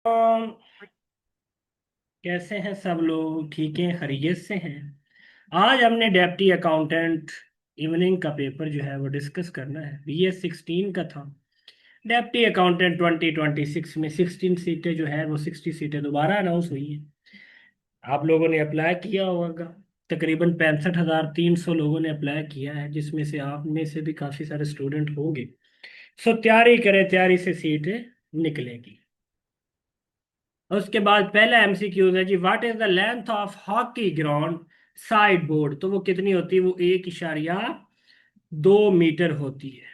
अम, कैसे हैं सब लोग? ठीक हैं, खैरियत से हैं। आज हमने डेप्टी अकाउंटेंट इवनिंग का पेपर जो है वो डिस्कस करना है। BS 16 का था। डेप्टी अकाउंटेंट 2026 में 16 सीटें जो है वो 60 सीटें दोबारा अनाउंस हुई हैं। आप लोगों ने अप्लाई किया होगा। तकरीबन 65,300 लोगों ने अप्लाई किया है, जिसमें से आप में से भी काफ़ी सारे स्टूडेंट होंगे। सो तैयारी करें, तैयारी से सीटें निकलेगी। उसके बाद पहला MCQ है जी, what is the length of hockey ground side board? तो वो कितनी होती है? वो 1.2 मीटर होती है।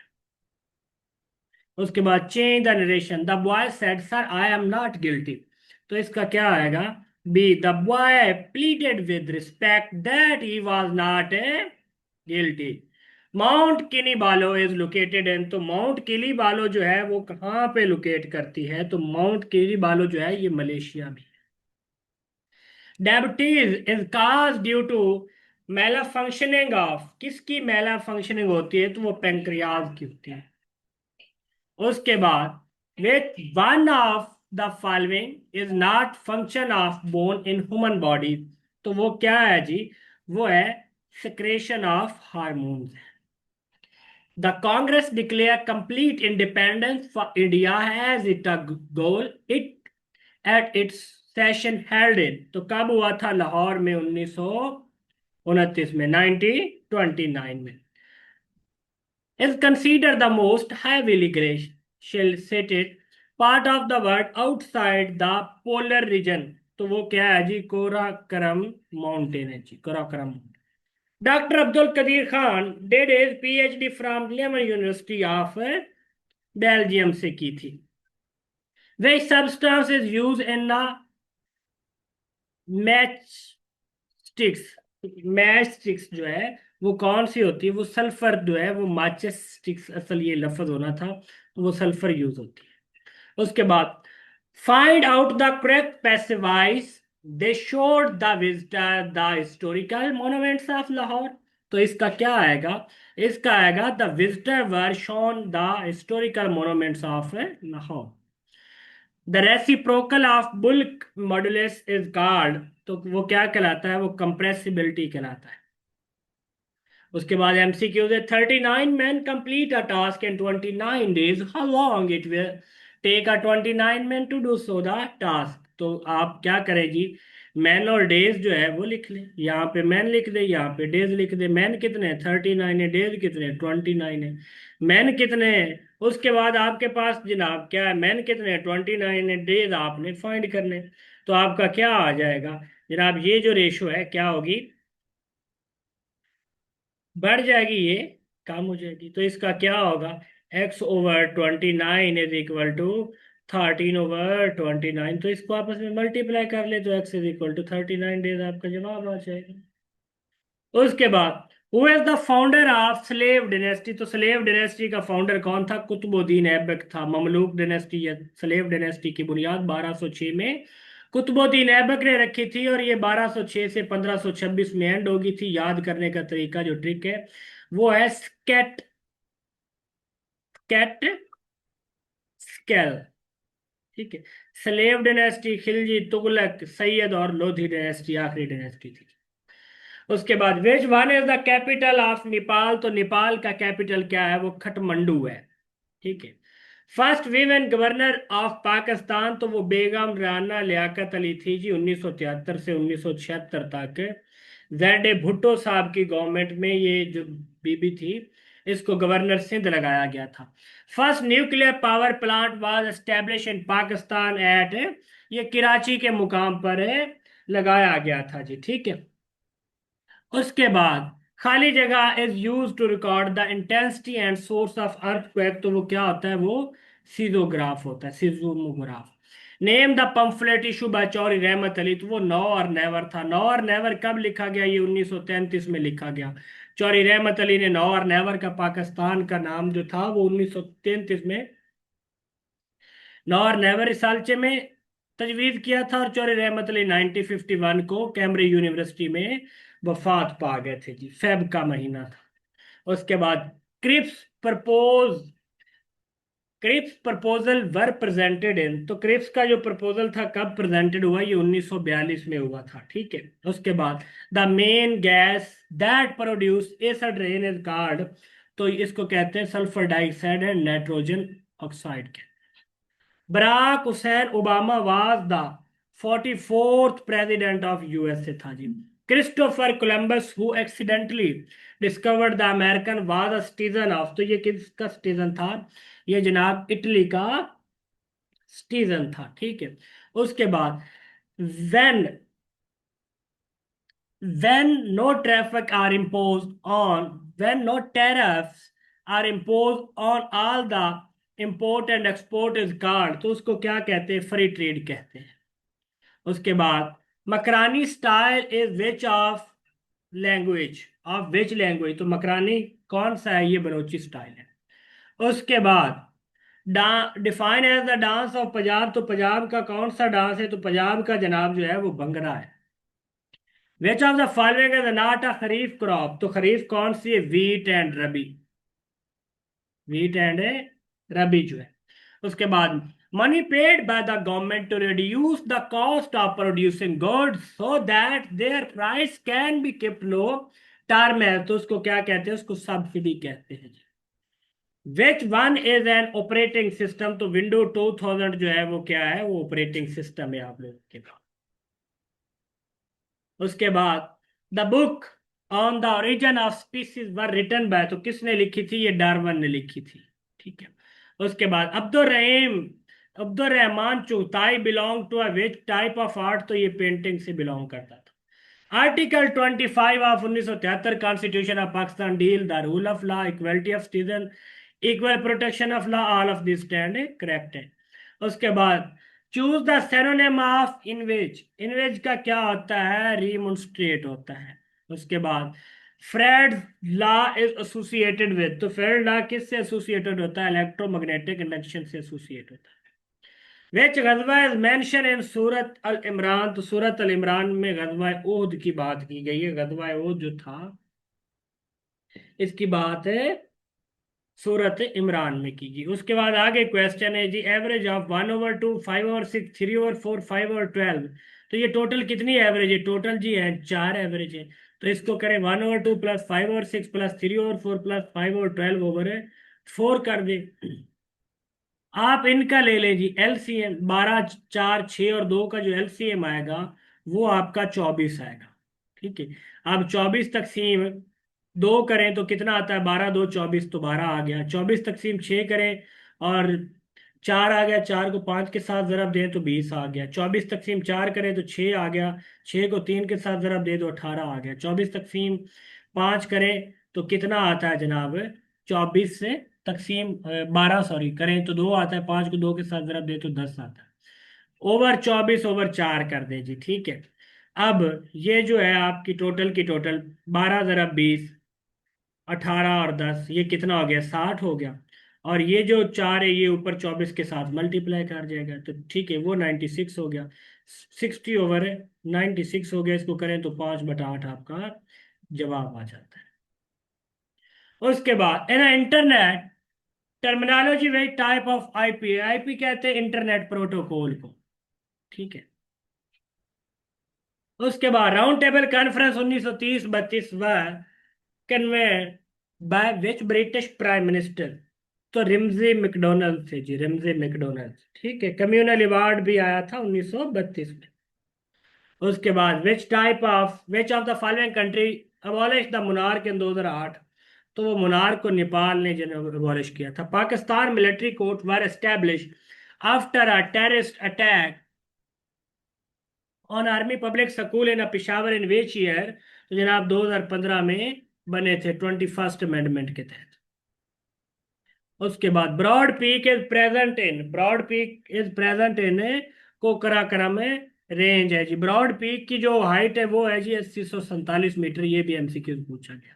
उसके बाद change the narration, the boy said sir I am not guilty. तो इसका क्या आएगा? B, the boy pleaded with respect that he was not a guilty. Mount Kilimanjaro is located in, तो माउंट किलीबालो जो है वो कहाँ पे लोकेट करती है? तो माउंट किलीबालो जो है ये मलेशिया में। Diabetes is cause due to malfunctioning of, किसकी मेला फंक्शनिंग होती है? तो वो पेंक्रियाज की होती है। उसके बाद which one of the following is not function of bone in human body? तो वो क्या है जी? वो है secretion of hormones. The Congress declare complete independence for India has it a goal it at its session held in, तो कब हुआ था? लाहौर में 1929 में, 1929 में। Is consider the most heavily glaciated part of the world outside the polar region? तो वो क्या है जी? कोराकरम माउंटेन है जी, Karakoram. Doctor Abdul Qadeer Khan did his PhD from Leuven university of Belgium से की थी। वे substance is use in the match sticks. Match sticks जो है वो कौन सी होती है? वो सल्फर जो है वो माचिस स्टिक्स, असल ये लफ्ज होना था, तो वो सल्फर यूज होती है। उसके बाद find out the correct passivise they showed the visitor the historical monuments of Lahore. तो इसका क्या आएगा? इसका आएगा the visitor were shown the historical monuments of Lahore. The reciprocal of bulk modulus is called, तो वो क्या कहलाता है? वो कंप्रेसिबिलिटी कहलाता है। उसके बाद MCQ है, 39 men complete a task in 29 days, how long it will take a 29 men to do so the task? तो आप क्या करें जी? मैन और डेज जो है वो लिख लें। यहाँ पे मैन लिख दे, यहाँ पे डेज लिख दे। मैन कितने हैं? 39 है। डेज कितने हैं? 29 है। मैन कितने हैं? उसके बाद आपके पास जनाब क्या है? मैन कितने हैं? 29 है। डेज आपने फाइंड करने। तो आपका क्या आ जाएगा जनाब? ये जो रेशो है क्या होगी? बढ़ जाएगी, ये कम हो जाएगी। तो इसका क्या होगा? X/29 is equal to 13/29। तो इसको आपस में मल्टीप्लाई कर ले तो X is equal to 39 days, आपका जवाब आ जाएगा। उसके बाद who is the founder of slave dynasty? तो स्लेव डिनेस्टी का फाउंडर कौन था? कुतुबुद्दीन ऐबक था। ममलूक डिनेस्टी या स्लेव डिनेस्टी की बुनियाद 1206 में कुतुबुद्दीन ऐबक ने रखी थी, और ये 1206 से 1526 में एंड होगी थी। याद करने का तरीका, जो ट्रिक है वो है स्केट कैट स्केल। ठीक है। स्लेव डिनेस्टी, खिलजी, तुगलक, सैयद और लोधी डिनेस्टी आखिरी डिनेस्टी थी। उसके बाद which one is the capital of Nepal? तो नेपाल का कैपिटल क्या है? वो खटमंडू है। ठीक है। First women governor of Pakistan? तो वो बेगम राना लियाकत अली थी जी, 1973 से 1976 तक। जेड ए भुट्टो साहब की गवर्नमेंट में ये जो बीबी थी, इसको गवर्नर सिंध लगाया गया था। First nuclear power plant was establish in Pakistan at, ये कराची के मुकाम पर है, लगाया गया था जी। ठीक है। उसके बाद खाली जगह is use to record the intensity and source of earthquake? तो वो क्या होता है? वो सीजोग्राफ होता है, seismograph. Name the pamphlet issue by Chaudhry Rahmat Ali? तो वो नो और नेवर था। नो और नेवर कब लिखा गया? ये 1933 में लिखा गया। चौधरी रहमत अली ने नो और नेवर का पाकिस्तान का नाम जो था वो 1933 में नो और नेवर रिसालचे में तजवीज किया था। और चौधरी रहमत अली 1951 को कैम्ब्रिज यूनिवर्सिटी में वफात पा गए थे जी, फेब का महीना था। उसके बाद Cripps propose Cripps proposal were presented in, तो क्रिप्स का जो प्रपोजल था कब प्रेजेंटेड हुआ, ये 1942 में हुआ था, ठीक है। उसके बाद the main gas that produce acid rain is called, तो इसको कहते हैं sulphur dioxide and nitrogen oxide के। Barack Hussein Obama was the 44th president of USA था जी। Christopher Columbus who accidentally discovered the American was a citizen of, तो ये किसका सिटीजन था, ये जनाब इटली का सिटीजन था, ठीक है। उसके बाद when when no traffic are imposed on when no tariffs are imposed on all the import and export is called, तो उसको क्या कहते हैं, फ्री ट्रेड कहते हैं। उसके बाद Makrani style is which of language, of which language, तो मकरानी कौन सा है, ये बलोची स्टाइल है। उसके बाद define as the dance of Punjab, तो पंजाब का कौन सा डांस है, तो पंजाब का जनाब जो है वो भंगड़ा है। Which of the following is not a kharif crop, तो खरीफ कौन सी है, wheat and rabi, wheat and rabi जो है। उसके बाद money paid by the government to reduce the cost of producing goods so that their price can be kept low, term है, तो उसको क्या कहते हैं, उसको सब्सिडी कहते हैं जी। Which one is an operating system, तो विंडो 2000 जो है वो क्या है, वो ऑपरेटिंग सिस्टम है आप लोगों के पास। उसके बाद the book on the origin of species were written by, तो किसने लिखी थी, ये डार्विन ने लिखी थी, ठीक है। उसके बाद Abdul Rahman Chughtai belong to a which type of art, तो ये पेंटिंग से बिलोंग करता था। Article 25 of 1973 constitution of Pakistan deal the rule of law, equality of citizen, equal protection of law, all of this stand correct है। उसके बाद choose the synonym of inveigh, inveigh का क्या होता है, रिमोन्स्ट्रेट होता है। उसके बाद Fred law is associated with, तो फ्रेड लॉ किससे एसोसिएटेड होता है, इलेक्ट्रोमैग्नेटिक इंडक्शन से एसोसिएट होता है। विच गजवा इज मेंशन इन सूरत अल इमरान, तो सूरत अल इमरान में गजवा ओहद की बात की गई है, गजवा ओहद जो था इसकी बात है सूरत इमरान में कीजिए। उसके बाद आगे क्वेश्चन है जी, एवरेज ऑफ 1/2, 5/6, 3/4, 5/12, तो ये टोटल कितनी एवरेज है, टोटल जी है 4 एवरेज है। तो इसको करें 1/2 प्लस 5/6 प्लस 3/4 प्लस 5/12/4 कर दे। आप इनका ले लें जी एलसीएम, 12 4 6 और 2 का जो एलसीएम आएगा वो आपका 24 आएगा, ठीक है। अब 24 तकसीम 2 करें तो कितना आता है, 12 2 24, तो 12 आ गया। 24 तकसीम 6 करें और 4 आ गया, 4 को 5 के साथ जरब दें तो 20 आ गया। 24 तकसीम 4 करें तो 6 आ गया, 6 को 3 के साथ जरब दे तो 18 आ गया। 24 तकसीम 5 करें तो कितना आता है जनाब, 24 से तकसीम 12 सॉरी करें तो 2 आता है, 5 को 2 के साथ जरब दे तो 10 आता है। ओवर 24/4 कर दे जी, ठीक है। अब ये जो है आपकी टोटल की टोटल 12 × 20, 18 और 10, ये कितना हो गया, 60 हो गया। और ये जो 4 है ये ऊपर 24 के साथ मल्टीप्लाई कर जाएगा, तो ठीक है वो 96 हो गया। 60/96 हो गया, इसको करें तो 5/8 आपका जवाब आ जाता है। उसके बाद है ना इंटरनेट टर्मिनोलॉजी वही टाइप ऑफ आईपी, आईपी कहते हैं इंटरनेट प्रोटोकॉल को, ठीक है। उसके बाद round table conference 1930-32 convent by which British prime minister, तो रिम्जी मैकडोनल्ड थे जी, रिम्जी मैकडोनल्ड, ठीक है। कम्युनल अवार्ड भी आया था 1932 में। उसके बाद which of the following country abolish the monarch in 2008, तो वो मोनार्क को नेपाल ने अबॉलिश किया था। Pakistan military court were establish after a terrorist attack on army public school in Peshawar in which year, तो जनाब 2015 में बने थे 21st अमेंडमेंट के तहत। उसके बाद broad peak is present in Karakoram में रेंज है जी। ब्रॉड पीक की जो हाइट है वो है जी 8047 मीटर, ये भी एमसीक्यू पूछा गया।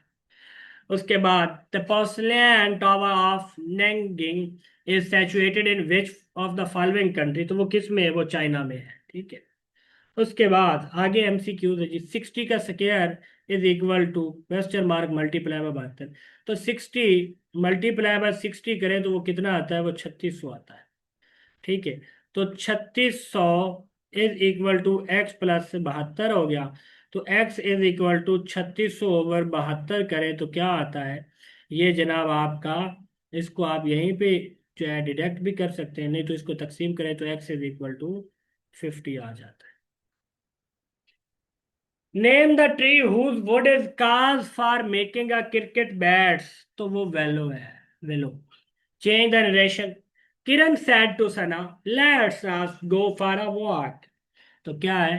उसके बाद the porcelain tower of Nanjing is situated in which of the following country, तो वो किस में है, वो चाइना में है, ठीक है। उसके बाद आगे एमसीक्यूज है जी, 60 का square is equal to question mark multiply में 72, तो 60 मल्टीप्लाई बाय 60 करें तो वो कितना आता है, वो 3600 आता है। ठीक है, तो 3600 is equal to X plus 72 हो गया। तो एक्स इज इक्वल टू 3600/72 करें तो क्या आता है, ये जनाब आपका, इसको आप यहीं पे जो है डिडक्ट भी कर सकते हैं, नहीं तो इसको तकसीम करें तो एक्स इज इक्वल टू 50 आ जाता है। Name the tree whose wood is cause for making a cricket bats, तो वो वेलो है, willow. Change the narration. Kiran said to Sana, let's us go for a walk. तो क्या है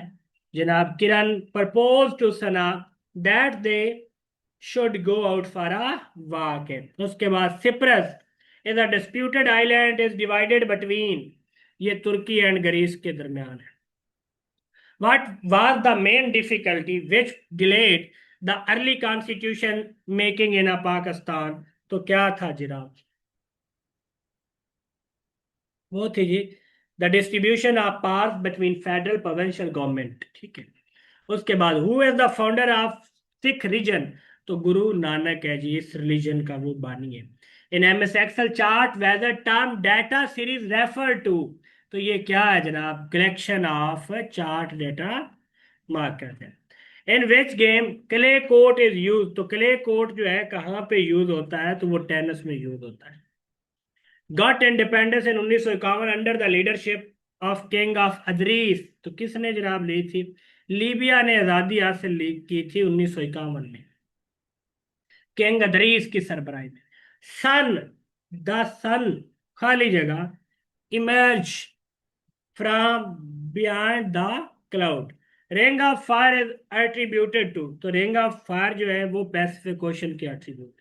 जनाब, Kiran propose to Sana that they should go out for a walk है। उसके बाद Cyprus is a disputed island is divided between, ये तुर्की and Greece के दरमियान है। What was the main difficulty which delayed the early constitution making in a Pakistan? तो क्या था जनाब, वो थी जी the distribution of powers between federal provincial government. ठीक है, उसके बाद who is the founder of Sikh religion, तो गुरु नानक है जी इस रिलीजन का वो बानी है। In M S Excel chart whether term data series refer to, तो ये क्या है जनाब, collection of chart data marker है। In which game clay court is use, तो क्ले कोर्ट जो है कहाँ पे यूज होता है, तो वो टेनिस में यूज होता है। Got independence in 1951 under the leadership of king of Adris, तो किसने जनाब ली थी, लीबिया ने आजादी हासिल की थी 1951 में, किंग अदरीस की सरबराही में। सन, द सन, खाली जगह, emerge from behind the cloud. Ring of fire is attributed to, तो रिंग ऑफ फायर जो है वो पैसिफिक ओशन के attribute.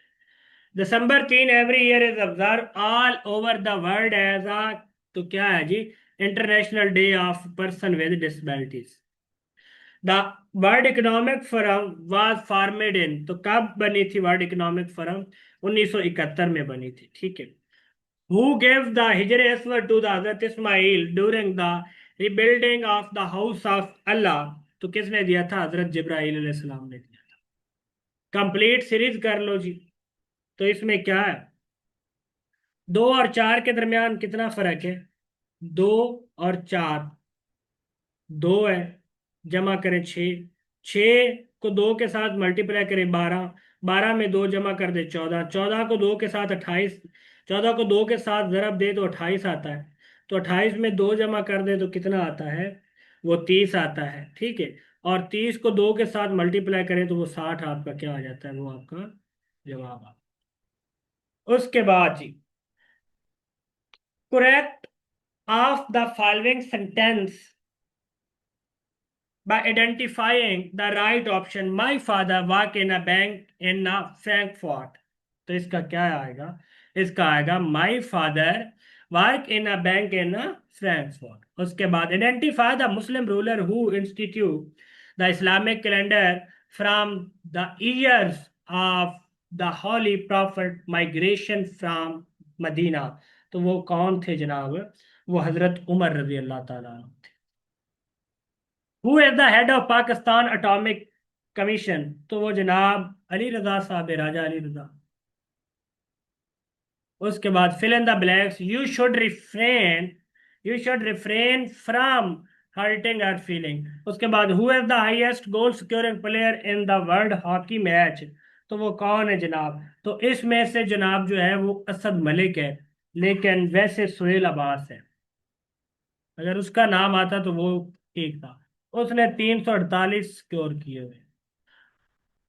December 3 every year is observe all over the world as a, तो क्या है जी, international day of person with disabilities. The world economic forum was formed in, तो कब बनी थी वर्ल्ड इकोनॉमिक फोरम, 1971 में बनी थी। ठीक है, हु gave the हिजर aswad to the हजरत Ismail during the rebuilding of the house of Allah, तो किसने दिया था, हजरत जिब्राइल अलैहिस्सलाम ने दिया था। कंप्लीट सीरीज कर लो जी। तो इसमें क्या है, 2 और 4 के दरमियान कितना फर्क है, 2 और 4, 2 है, जमा करें 6, 6 को 2 के साथ मल्टीप्लाई करें 12, 12 में 2 जमा कर दे 14, 14 को 2 के साथ 28, 14 को 2 के साथ जरब दे तो 28 आता है। तो 28 में 2 जमा कर दे तो कितना आता है, वो 30 आता है। ठीक है, और 30 को 2 के साथ मल्टीप्लाई करें तो वो 60 आपका क्या आ जाता है, वो आपका जवाब आ। उसके बाद जी, correct of the following sentence by identifying the right option, my father work in a bank in Frankfurt। तो इसका क्या आएगा, इसका आएगा my father work in a bank in Frankfurt। उसके बाद identify the Muslim ruler who institute the Islamic calendar from the years of the holy prophet migration from Medina। तो वो कौन थे जनाब, वो हजरत उमर रजी अल्लाह ताला। Who is the head of Pakistan atomic commission, तो वो जनाब अली रजा साहब, राजा अली रजा। उसके बाद fill in the blanks, you should refrain from hurting her feeling. उसके बाद who is the highest goal scoring player in the world hockey match, तो वो कौन है जनाब, तो इसमें से जनाब जो है वो असद मलिक है, लेकिन वैसे सुहेल अब्बास है, अगर उसका नाम आता तो वो ठीक था। उसने 348 स्कोर किए हुए।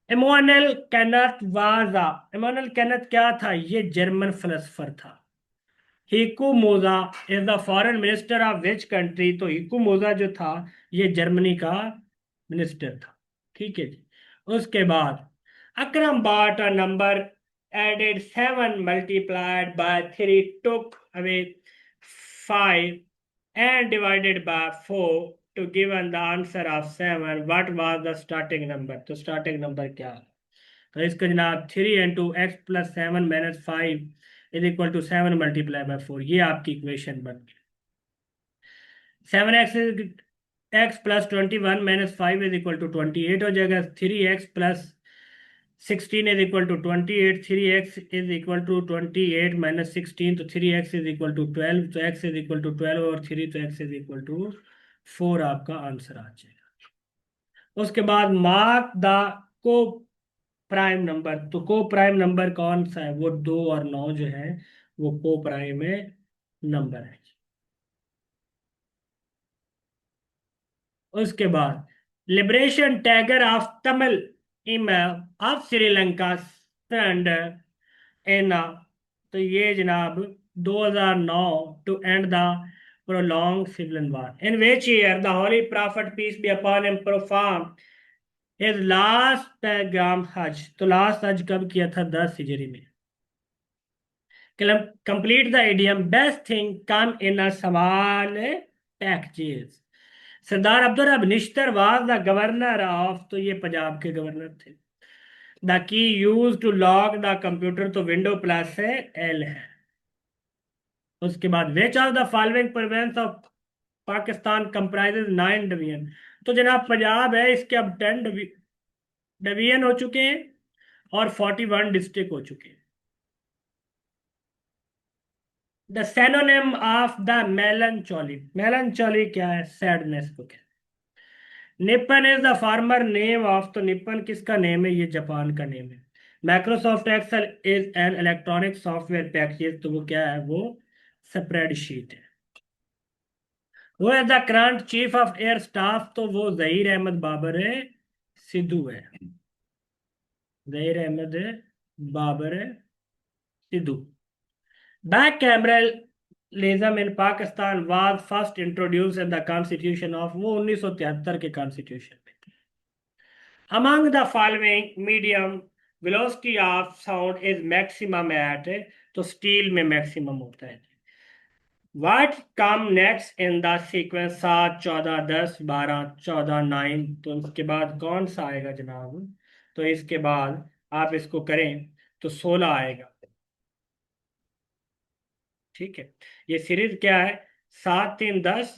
इमानुएल कैनत वाजा, इमानुएल कैनत क्या था, ये जर्मन फिलोसफर था। हिकू मोजा is the foreign minister of which country, तो हिकू मोजा जो था ये जर्मनी का मिनिस्टर था। ठीक है जी, उसके बाद Akram bought a number added 7 multiplied by 3 took away 5 and divided by 4 to given the answer of 7, what was the starting number, तो starting number क्या है, तो इसका जनाब 3 × x + 7 - 5 is equal to 7 multiply by 4, ये आपकी इक्वेशन बन गई। 7x x + 21 - 5 is equal to 28 हो जाएगा। 3x + 16 is equal to 28, 3x is equal to 28 minus 16, तो 3x इज इक्वल टू 12, तो x इज इक्वल टू 12 और 3, तो x इज इक्वल टू 4 आपका आंसर आ जाएगा। उसके बाद मार्क द को प्राइम नंबर, तो को प्राइम नंबर कौन सा है? वो 2 और 9 जो है वो को प्राइम में नंबर है। उसके बाद liberation tigers of Tamil of Sri Lanka एना, तो ये जनाब 2009 to end the prolonged civil war in which year the holy prophet peace be upon him perform his last पैगाम हज, तो लास्ट हज कब किया था? 10 हिजरी में। Complete the idiom best thing come in a small packages. Sardar Abdul Rab Nishtar was the governor of, तो ये पंजाब के गवर्नर थे। The key use to lock the computer, तो विंडो प्लस है एल है। उसके बाद which of the following province of Pakistan comprises 9 division, तो जनाब पंजाब है, इसके अब 10 डिवीजन हो चुके हैं और 41 डिस्ट्रिक्ट हो चुके हैं। The synonym of the melancholy, melancholy क्या है? सैडनेस को क्या है? Nippon is the former name of, तो निपन किसका नेम है? ये जापान का नेम है। Microsoft Excel is an electronic software package, तो वो क्या है? वो स्प्रेडशीट है। वो है the current chief of air staff, तो वो जहीर अहमद बाबर है सिद्धू है। जहीर अहमद बाबर है Sidhu. Bicameralism in Pakistan was first introduce in the constitution of, वो 1973 के कॉन्स्टिट्यूशन में। Among the following medium velocity of sound is maximum at, तो स्टील में मैक्सिमम होता है। What come next in the sequence 7, 14, 10, 12, 14, 9, तो इसके बाद कौन सा आएगा जनाब? तो इसके बाद आप इसको करें तो 16 आएगा। ठीक है, ये सीरीज क्या है? 7, 3, 10।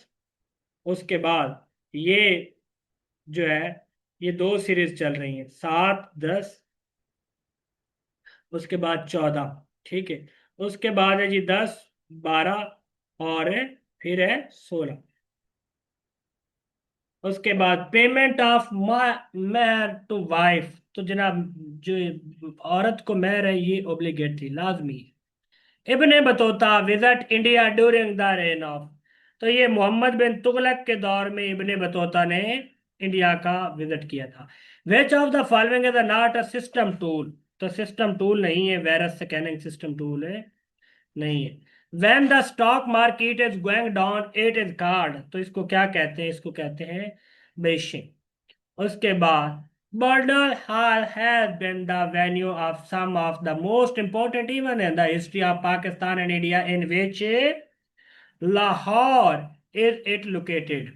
उसके बाद ये जो है ये दो सीरीज चल रही हैं, 7, 10, उसके बाद 14। ठीक है, उसके बाद है जी 10, 12 और फिर है 16। उसके बाद पेमेंट ऑफ महर टू वाइफ, तो जनाब जो औरत को महर है ये ओब्लिगेटरी लाजमी है। Ibn Battuta visit India during the reign of, तो ये मोहम्मद बिन तुगलक के दौर में इब्ने बतूता ने इंडिया का विजिट किया था। Which of the following is not a system tool, तो सिस्टम टूल नहीं है, वायरस स्कैनिंग सिस्टम टूल है नहीं है। When the stock market is going down it is called, तो इसको क्या कहते हैं? इसको कहते हैं बेशिंग। उसके बाद Bradlaugh hall has been the venue of some of the most important event in the history of Pakistan and India in which Lahore is it located.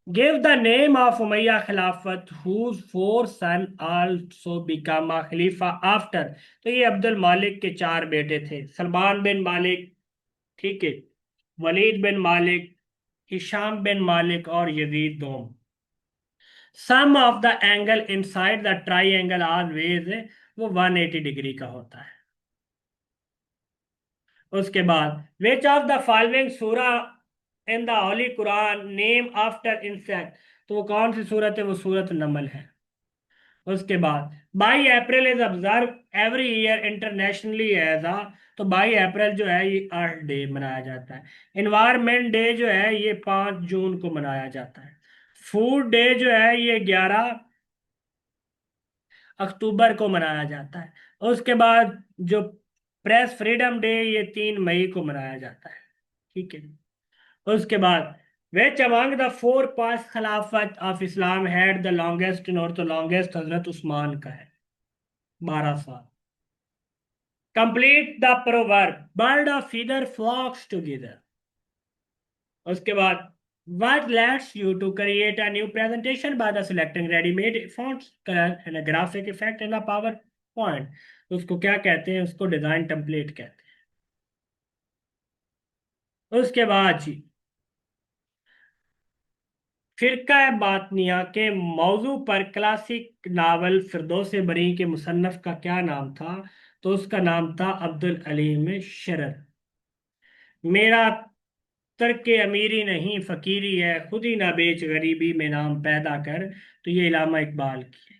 Give the name of Umayyad Khilafat whose four son also become a Khalifa after, तो ये अब्दुल मालिक के चार बेटे थे, सलमान बिन मालिक, ठीक है, वलीद बिन मालिक, हिशाम बिन मालिक और यजीद दोम। Sum of the angle inside the triangle always, वो 180 डिग्री का होता है। उसके बाद विच ऑफ द फॉलोइंग सूरा in the Holi Quran name after insect, तो वो कौन सी सूरत है? वो सूरत नमल है। उसके बाद 22 April is observe every year internationally as a, तो 22 अप्रैल जो है ये अर्थ डे मनाया जाता है। इन्वायरमेंट डे जो है ये 5 जून को मनाया जाता है। फूड डे जो है ये 11 अक्टूबर को मनाया जाता है। उसके बाद जो प्रेस फ्रीडम डे ये 3 मई को मनाया जाता है। ठीक है, उसके बाद which among the four pious खिलाफत of Islam had the longest in, और तो लॉन्गेस्ट हजरत उस्मान का है 12 साल। Complete the proverb bird of feather flocks together. उसके बाद what lets you to create a new presentation by the selecting ready-made fonts, color and a graphic effect in a PowerPoint, तो उसको क्या कहते हैं? उसको डिजाइन टेम्पलेट कहते हैं। उसके बाद जी फिरका बातनिया के मौजू पर क्लासिक नावल फिरदौस बरी के मुसन्नफ का क्या नाम था? तो उसका नाम था अब्दुल अलीम शरर। मेरा तर्क अमीरी नहीं फकीरी है, खुद ही ना बेच गरीबी में नाम पैदा कर। तो ये इलामा इकबाल की है।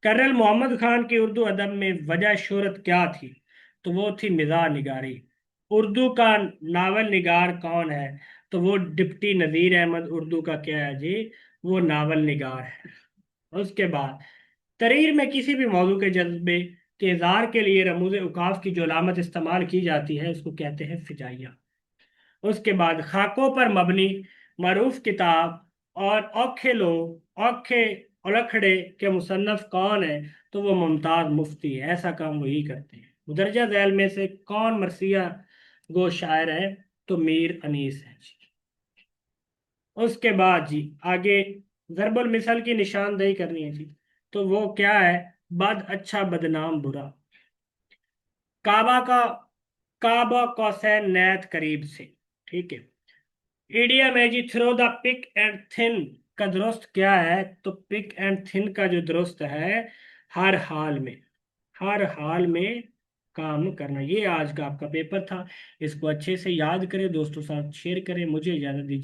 कर्नल मोहम्मद खान की उर्दू अदब में वजह शोहरत क्या थी? तो वो थी मिजाज निगारी। उर्दू का नावल निगार कौन है? तो वो डिप्टी नज़ीर अहमद उर्दू का क्या है जी? वो नावल निगार है। उसके बाद तरीर में किसी भी मौजू के जज्बे के इज़हार के लिए रमूज उकाफ की जो अलामत इस्तेमाल की जाती है उसको कहते हैं फिजाइया। उसके बाद खाकों पर मबनी मरूफ किताब और औखे लोग औखे उलखड़े के मुसन्नफ कौन है? तो वो मुमताज मुफ्ती है। ऐसा काम वही करते हैं। मुदरजा झैल में से कौन मरसिया गो शायर है? तो मीर अनीस है जी। उसके बाद जी आगे जरबुल मिसल की निशानदेही करनी है जी। तो वो क्या है? बद अच्छा बदनाम बुरा। काबा का काबा कौसैन नैत करीब से। ठीक है। इडियम है जी through the thick and thin का दुरुस्त क्या है? तो पिक एंड थिन का जो दुरुस्त है, हर हाल में, हर हाल में काम करना। ये आज का आपका पेपर था। इसको अच्छे से याद करें, दोस्तों साथ शेयर करें। मुझे इजाजत दीजिए।